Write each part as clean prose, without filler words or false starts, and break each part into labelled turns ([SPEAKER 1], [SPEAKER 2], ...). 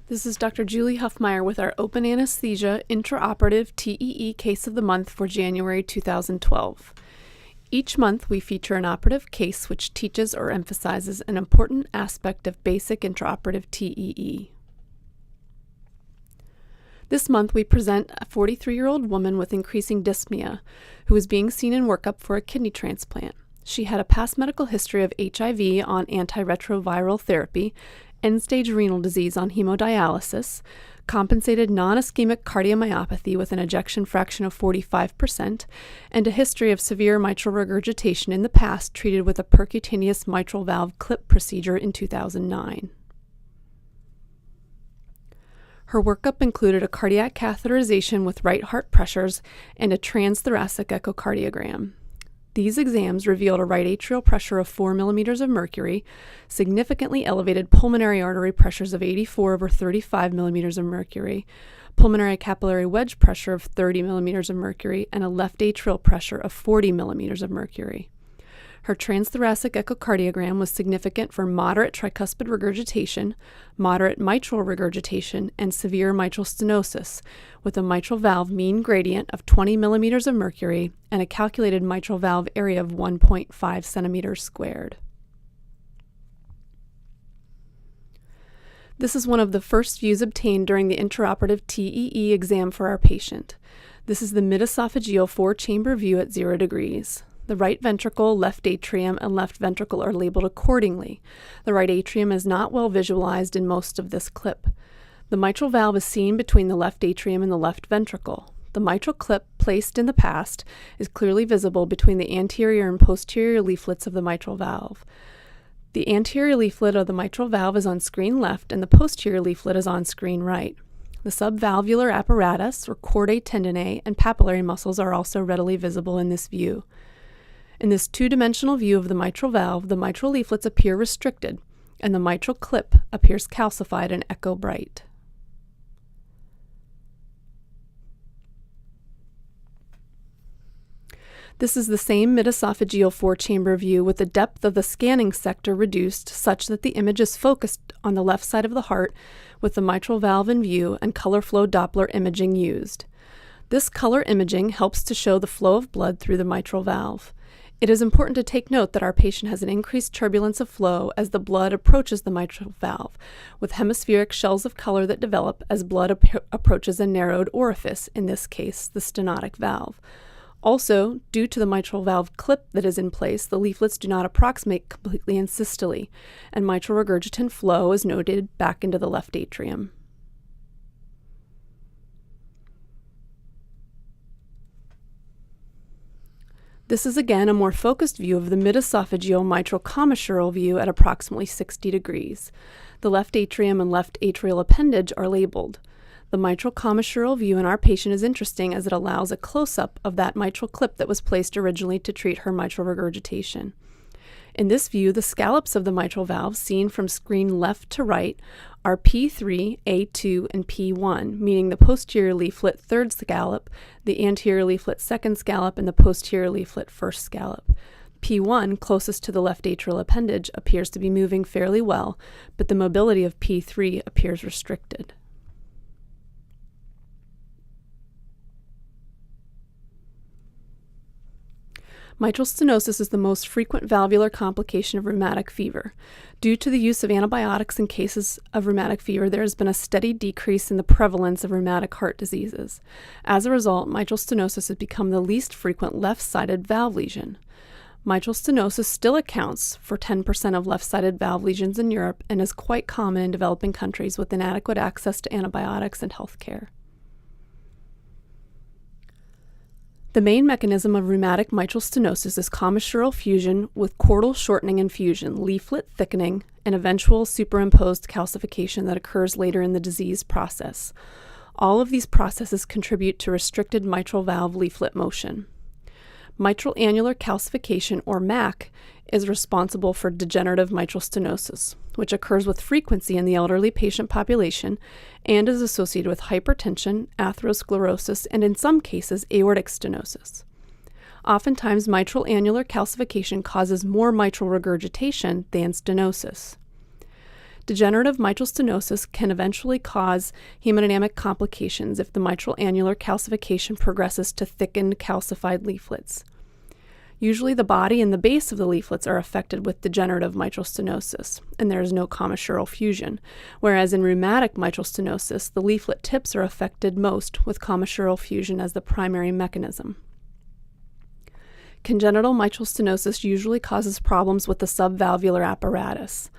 [SPEAKER 1] This is Dr. Julie Huffmeyer with our open anesthesia intraoperative TEE case of the month for January 2012. Each month we feature an operative case which teaches or emphasizes an important aspect of basic intraoperative TEE. This month we present a 43-year-old woman with increasing dyspnea who is being seen in workup for a kidney transplant. She had a past medical history of HIV on antiretroviral therapy, end-stage renal disease on hemodialysis, compensated non-ischemic cardiomyopathy with an ejection fraction of 45%, and a history of severe mitral regurgitation in the past treated with a percutaneous mitral valve clip procedure in 2009. Her workup included a cardiac catheterization with right heart pressures and a transthoracic echocardiogram. These exams revealed a right atrial pressure of 4 millimeters of mercury, significantly elevated pulmonary artery pressures of 84/35 millimeters of mercury, pulmonary capillary wedge pressure of 30 millimeters of mercury, and a left atrial pressure of 40 millimeters of mercury. Her transthoracic echocardiogram was significant for moderate tricuspid regurgitation, moderate mitral regurgitation, and severe mitral stenosis, with a mitral valve mean gradient of 20 millimeters of mercury and a calculated mitral valve area of 1.5 centimeters squared. This is one of the first views obtained during the intraoperative TEE exam for our patient. This is the mid-esophageal 4-chamber view at 0 degrees. The right ventricle, left atrium, and left ventricle are labeled accordingly. The right atrium is not well visualized in most of this clip. The mitral valve is seen between the left atrium and the left ventricle. The mitral clip, placed in the past, is clearly visible between the anterior and posterior leaflets of the mitral valve. The anterior leaflet of the mitral valve is on screen left, and the posterior leaflet is on screen right. The subvalvular apparatus, or chordae tendineae, and papillary muscles are also readily visible in this view. In this two-dimensional view of the mitral valve, the mitral leaflets appear restricted, and the mitral clip appears calcified and echo bright. This is the same mid-esophageal 4-chamber view with the depth of the scanning sector reduced such that the image is focused on the left side of the heart with the mitral valve in view and color flow Doppler imaging used. This color imaging helps to show the flow of blood through the mitral valve. It is important to take note that our patient has an increased turbulence of flow as the blood approaches the mitral valve, with hemispheric shells of color that develop as blood approaches a narrowed orifice, in this case, the stenotic valve. Also, due to the mitral valve clip that is in place, the leaflets do not approximate completely in systole, and mitral regurgitant flow is noted back into the left atrium. This is again a more focused view of the mid-esophageal mitral commissural view at approximately 60 degrees. The left atrium and left atrial appendage are labeled. The mitral commissural view in our patient is interesting as it allows a close-up of that mitral clip that was placed originally to treat her mitral regurgitation. In this view, the scallops of the mitral valve seen from screen left to right are P3, A2, and P1, meaning the posterior leaflet third scallop, the anterior leaflet second scallop, and the posterior leaflet first scallop. P1, closest to the left atrial appendage, appears to be moving fairly well, but the mobility of P3 appears restricted. Mitral stenosis is the most frequent valvular complication of rheumatic fever. Due to the use of antibiotics in cases of rheumatic fever, there has been a steady decrease in the prevalence of rheumatic heart diseases. As a result, mitral stenosis has become the least frequent left-sided valve lesion. Mitral stenosis still accounts for 10% of left-sided valve lesions in Europe and is quite common in developing countries with inadequate access to antibiotics and health care. The main mechanism of rheumatic mitral stenosis is commissural fusion with chordal shortening and fusion, leaflet thickening, and eventual superimposed calcification that occurs later in the disease process. All of these processes contribute to restricted mitral valve leaflet motion. Mitral annular calcification, or MAC, is responsible for degenerative mitral stenosis, which occurs with frequency in the elderly patient population and is associated with hypertension, atherosclerosis, and in some cases, aortic stenosis. Oftentimes, mitral annular calcification causes more mitral regurgitation than stenosis. Degenerative mitral stenosis can eventually cause hemodynamic complications if the mitral annular calcification progresses to thickened calcified leaflets. Usually the body and the base of the leaflets are affected with degenerative mitral stenosis, and there is no commissural fusion, whereas in rheumatic mitral stenosis, the leaflet tips are affected most with commissural fusion as the primary mechanism. Congenital mitral stenosis usually causes problems with the subvalvular apparatus.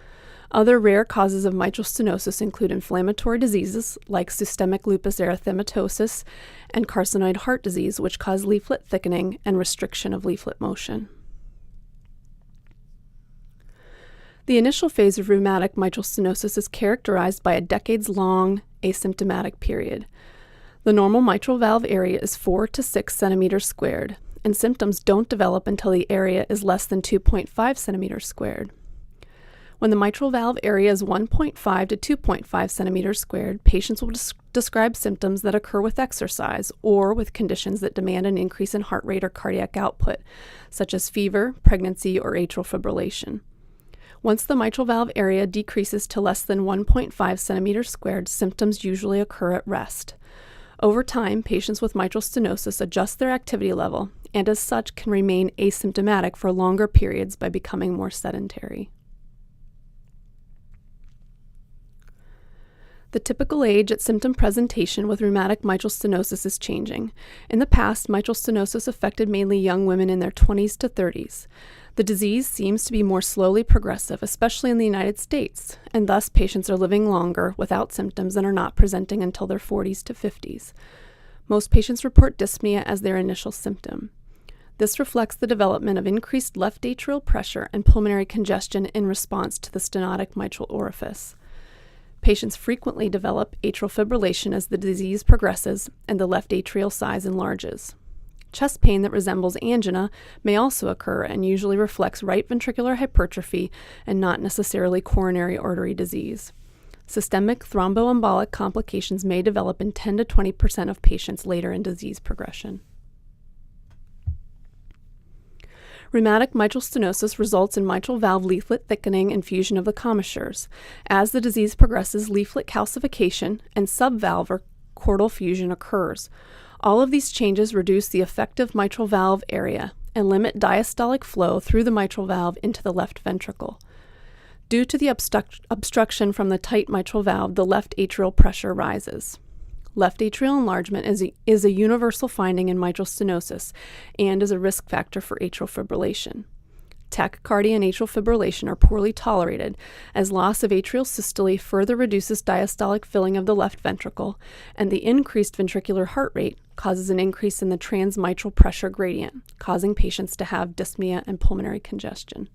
[SPEAKER 1] Other rare causes of mitral stenosis include inflammatory diseases like systemic lupus erythematosus and carcinoid heart disease, which cause leaflet thickening and restriction of leaflet motion. The initial phase of rheumatic mitral stenosis is characterized by a decades-long asymptomatic period. The normal mitral valve area is 4 to 6 centimeters squared, and symptoms don't develop until the area is less than 2.5 centimeters squared. When the mitral valve area is 1.5 to 2.5 centimeters squared, patients will describe symptoms that occur with exercise or with conditions that demand an increase in heart rate or cardiac output, such as fever, pregnancy, or atrial fibrillation. Once the mitral valve area decreases to less than 1.5 centimeters squared, symptoms usually occur at rest. Over time, patients with mitral stenosis adjust their activity level and as such can remain asymptomatic for longer periods by becoming more sedentary. The typical age at symptom presentation with rheumatic mitral stenosis is changing. In the past, mitral stenosis affected mainly young women in their 20s to 30s. The disease seems to be more slowly progressive, especially in the United States, and thus patients are living longer without symptoms and are not presenting until their 40s to 50s. Most patients report dyspnea as their initial symptom. This reflects the development of increased left atrial pressure and pulmonary congestion in response to the stenotic mitral orifice. Patients frequently develop atrial fibrillation as the disease progresses and the left atrial size enlarges. Chest pain that resembles angina may also occur and usually reflects right ventricular hypertrophy and not necessarily coronary artery disease. Systemic thromboembolic complications may develop in 10 to 20% of patients later in disease progression. Rheumatic mitral stenosis results in mitral valve leaflet thickening and fusion of the commissures. As the disease progresses, leaflet calcification and subvalvular chordal fusion occurs. All of these changes reduce the effective mitral valve area and limit diastolic flow through the mitral valve into the left ventricle. Due to the obstruction from the tight mitral valve, the left atrial pressure rises. Left atrial enlargement is a universal finding in mitral stenosis and is a risk factor for atrial fibrillation. Tachycardia and atrial fibrillation are poorly tolerated, as loss of atrial systole further reduces diastolic filling of the left ventricle, and the increased ventricular heart rate causes an increase in the transmitral pressure gradient, causing patients to have dyspnea and pulmonary congestion.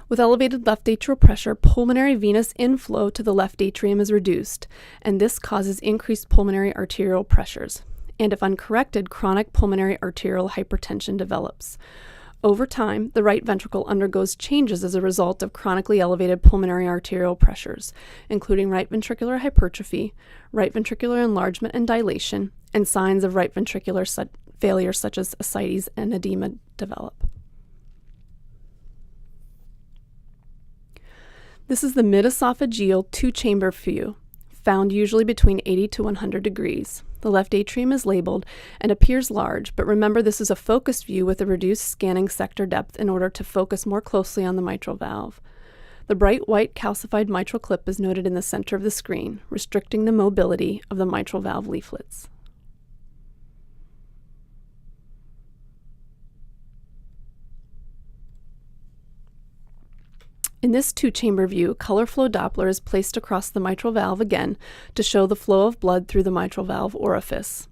[SPEAKER 1] With elevated left atrial pressure, pulmonary venous inflow to the left atrium is reduced, and this causes increased pulmonary arterial pressures. And if uncorrected, chronic pulmonary arterial hypertension develops. Over time, the right ventricle undergoes changes as a result of chronically elevated pulmonary arterial pressures, including right ventricular hypertrophy, right ventricular enlargement and dilation, and signs of right ventricular failure such as ascites and edema develop. This is the mid-esophageal two-chamber view, found usually between 80 to 100 degrees. The left atrium is labeled and appears large, but remember this is a focused view with a reduced scanning sector depth in order to focus more closely on the mitral valve. The bright white calcified mitral clip is noted in the center of the screen, restricting the mobility of the mitral valve leaflets. In this two-chamber view, color flow Doppler is placed across the mitral valve again to show the flow of blood through the mitral valve orifice.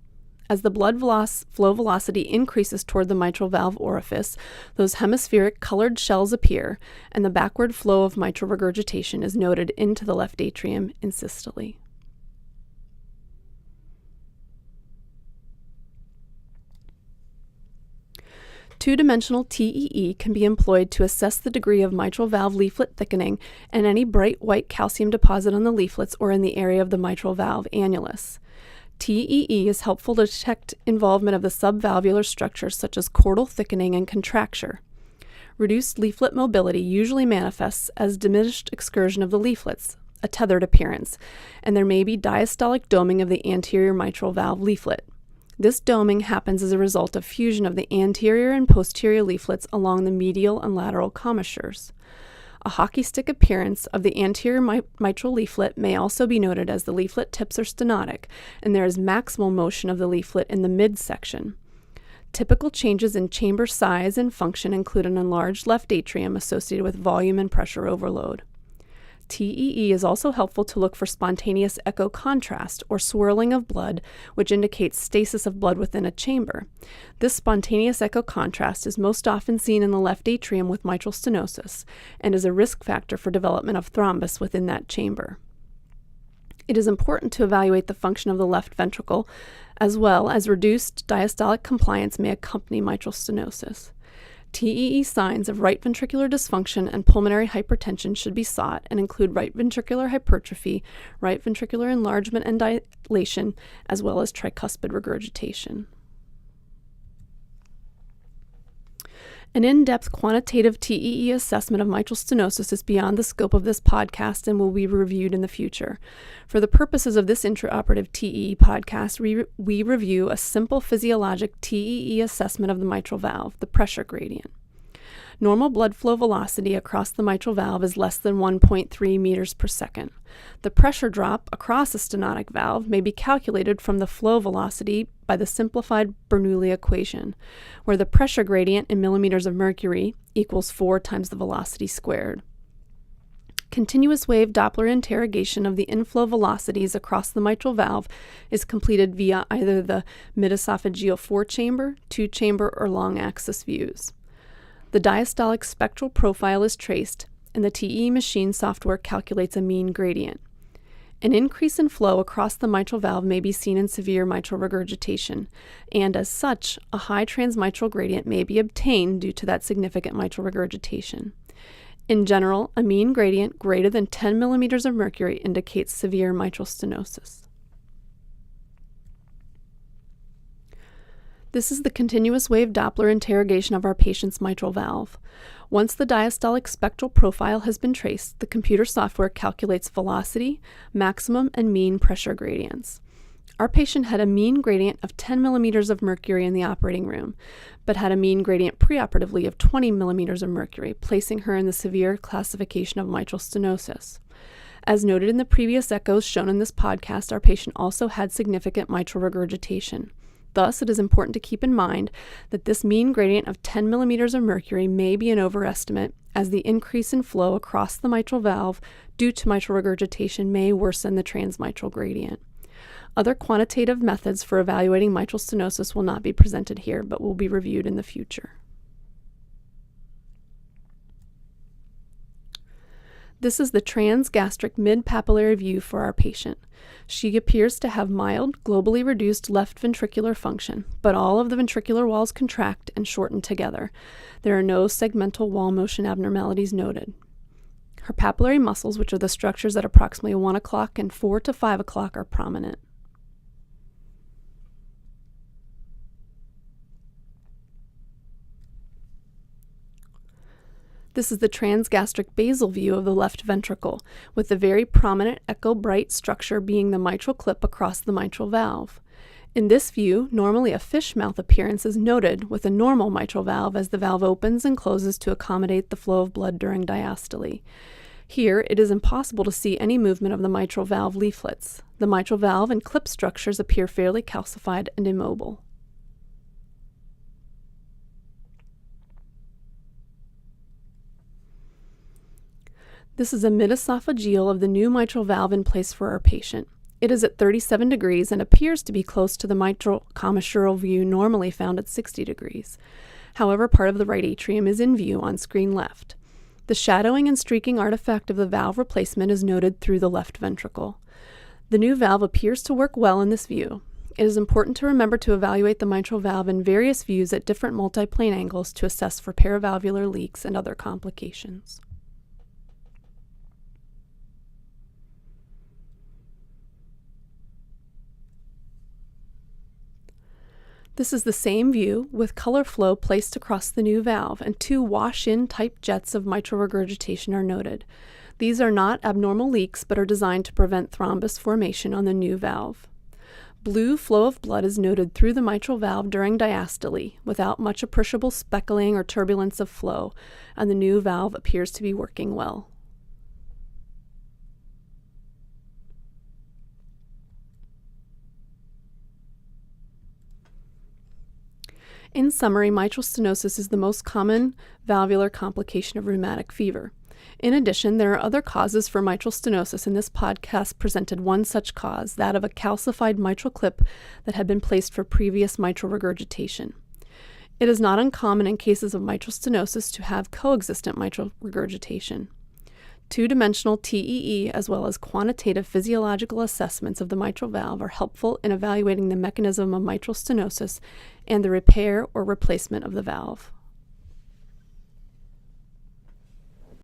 [SPEAKER 1] As the blood flow velocity increases toward the mitral valve orifice, those hemispheric colored shells appear, and the backward flow of mitral regurgitation is noted into the left atrium in systole. Two-dimensional TEE can be employed to assess the degree of mitral valve leaflet thickening and any bright white calcium deposit on the leaflets or in the area of the mitral valve annulus. TEE is helpful to detect involvement of the subvalvular structures such as chordal thickening and contracture. Reduced leaflet mobility usually manifests as diminished excursion of the leaflets, a tethered appearance, and there may be diastolic doming of the anterior mitral valve leaflet. This doming happens as a result of fusion of the anterior and posterior leaflets along the medial and lateral commissures. A hockey stick appearance of the anterior mitral leaflet may also be noted as the leaflet tips are stenotic, and there is maximal motion of the leaflet in the midsection. Typical changes in chamber size and function include an enlarged left atrium associated with volume and pressure overload. TEE is also helpful to look for spontaneous echo contrast or swirling of blood, which indicates stasis of blood within a chamber. This spontaneous echo contrast is most often seen in the left atrium with mitral stenosis and is a risk factor for development of thrombus within that chamber. It is important to evaluate the function of the left ventricle, as well as reduced diastolic compliance may accompany mitral stenosis. TEE signs of right ventricular dysfunction and pulmonary hypertension should be sought and include right ventricular hypertrophy, right ventricular enlargement and dilation, as well as tricuspid regurgitation. An in-depth quantitative TEE assessment of mitral stenosis is beyond the scope of this podcast and will be reviewed in the future. For the purposes of this intraoperative TEE podcast, we review a simple physiologic TEE assessment of the mitral valve, the pressure gradient. Normal blood flow velocity across the mitral valve is less than 1.3 meters per second. The pressure drop across a stenotic valve may be calculated from the flow velocity by the simplified Bernoulli equation, where the pressure gradient in millimeters of mercury equals 4 times the velocity squared. Continuous wave Doppler interrogation of the inflow velocities across the mitral valve is completed via either the midesophageal 4-chamber, 2-chamber, or long-axis views. The diastolic spectral profile is traced, and the TEE machine software calculates a mean gradient. An increase in flow across the mitral valve may be seen in severe mitral regurgitation, and as such, a high transmitral gradient may be obtained due to that significant mitral regurgitation. In general, a mean gradient greater than 10 millimeters of mercury indicates severe mitral stenosis. This is the continuous wave Doppler interrogation of our patient's mitral valve. Once the diastolic spectral profile has been traced, the computer software calculates velocity, maximum, and mean pressure gradients. Our patient had a mean gradient of 10 millimeters of mercury in the operating room, but had a mean gradient preoperatively of 20 millimeters of mercury, placing her in the severe classification of mitral stenosis. As noted in the previous echoes shown in this podcast, our patient also had significant mitral regurgitation. Thus, it is important to keep in mind that this mean gradient of 10 millimeters of mercury may be an overestimate, as the increase in flow across the mitral valve due to mitral regurgitation may worsen the transmitral gradient. Other quantitative methods for evaluating mitral stenosis will not be presented here, but will be reviewed in the future. This is the transgastric mid-papillary view for our patient. She appears to have mild, globally reduced left ventricular function, but all of the ventricular walls contract and shorten together. There are no segmental wall motion abnormalities noted. Her papillary muscles, which are the structures at approximately 1 o'clock and 4 to 5 o'clock, are prominent. This is the transgastric basal view of the left ventricle, with the very prominent echo-bright structure being the mitral clip across the mitral valve. In this view, normally a fish mouth appearance is noted with a normal mitral valve as the valve opens and closes to accommodate the flow of blood during diastole. Here, it is impossible to see any movement of the mitral valve leaflets. The mitral valve and clip structures appear fairly calcified and immobile. This is a midesophageal of the new mitral valve in place for our patient. It is at 37 degrees and appears to be close to the mitral commissural view normally found at 60 degrees. However, part of the right atrium is in view on screen left. The shadowing and streaking artifact of the valve replacement is noted through the left ventricle. The new valve appears to work well in this view. It is important to remember to evaluate the mitral valve in various views at different multiplane angles to assess for paravalvular leaks and other complications. This is the same view with color flow placed across the new valve, and 2 wash-in type jets of mitral regurgitation are noted. These are not abnormal leaks but are designed to prevent thrombus formation on the new valve. Blue flow of blood is noted through the mitral valve during diastole without much appreciable speckling or turbulence of flow, and the new valve appears to be working well. In summary, mitral stenosis is the most common valvular complication of rheumatic fever. In addition, there are other causes for mitral stenosis, and this podcast presented one such cause, that of a calcified mitral clip that had been placed for previous mitral regurgitation. It is not uncommon in cases of mitral stenosis to have coexistent mitral regurgitation. Two-dimensional TEE as well as quantitative physiological assessments of the mitral valve are helpful in evaluating the mechanism of mitral stenosis and the repair or replacement of the valve.